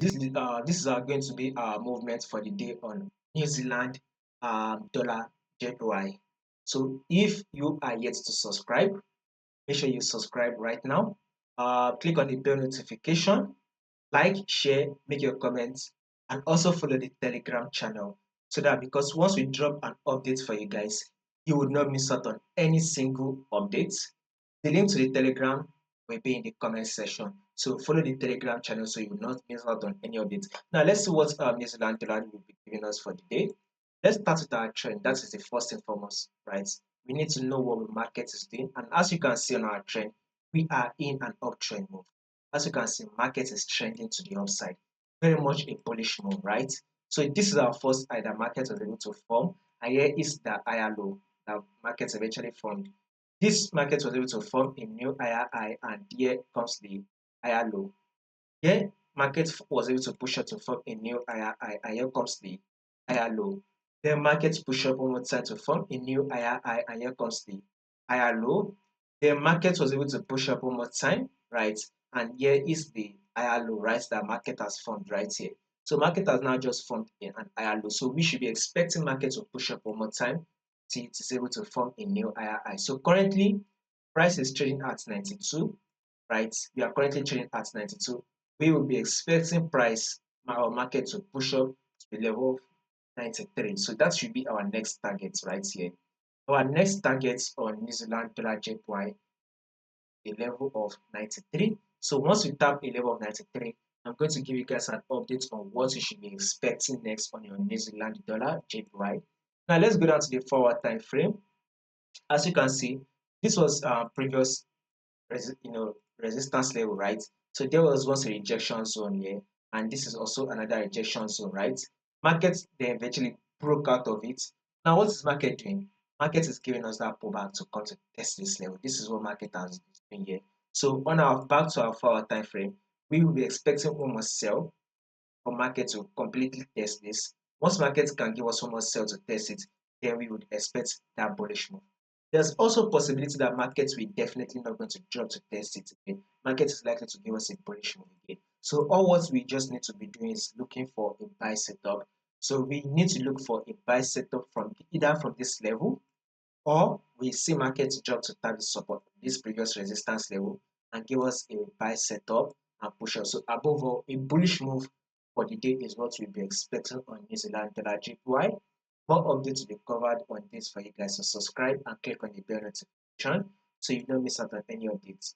This is going to be our movement for the day on New Zealand dollar JPY. So if you are yet to subscribe, make sure you subscribe right now. Click on the bell notification, like, share, make your comments, and also follow the Telegram channel so that because once we drop an update for you guys, you would not miss out on any single updates. The link to the Telegram will be in the comment section. So follow the Telegram channel so you will not miss out on any updates. Now let's see what New Zealand dollar will be giving us for the day. Let's start with our trend. That is the first and foremost, right? We need to know what the market is doing. And as you can see on our trend, we are in an uptrend move. As you can see, market is trending to the upside. Very much a bullish move, right? So this is our first high that market was able to form. And here is the higher low that market eventually formed. This market was able to form a new higher high, and here comes the higher low. Here, market was able to push up to form a new higher high, and here comes the higher low. Then market push up one more time to form a new higher high, and here comes the higher low. Then market was able to push up one more time, right? And here is the higher low, right? That market has formed right here. So market has now just formed an higher low. So we should be expecting market to push up one more time till it is able to form a new higher high. So currently, price is trading at 92, right? We are currently trading at 92. We will be expecting price or market to push up to the level of 93. So that should be our next target right here. Our next target on New Zealand dollar JPY, a level of 93. So once we tap a level of 93, I'm going to give you guys an update on what you should be expecting next on your New Zealand dollar JPY. Now let's go down to the forward time frame. As you can see, this was previous resistance level, right? So there was once a rejection zone here, and this is also another rejection zone, right? Market then eventually broke out of it. Now what is market doing? Market is giving us that pullback to come to test this level. This is what market has been here. So on our back to our forward time frame, we will be expecting almost sell for market to completely test this. Once market can give us almost sell to test it, then we would expect that bullish move. There's also possibility that markets will definitely not going to drop to test it again. Market is likely to give us a bullish move again. So all what we just need to be doing is looking for a buy setup. So we need to look for a buy setup from either from this level, or we see markets drop to target support, this previous resistance level, and give us a buy setup and push up. So above all, a bullish move for the day is what we'll be expecting on New Zealand dollar JPY. More updates will be covered on this for you guys. So subscribe and click on the bell notification so you don't miss out on any updates.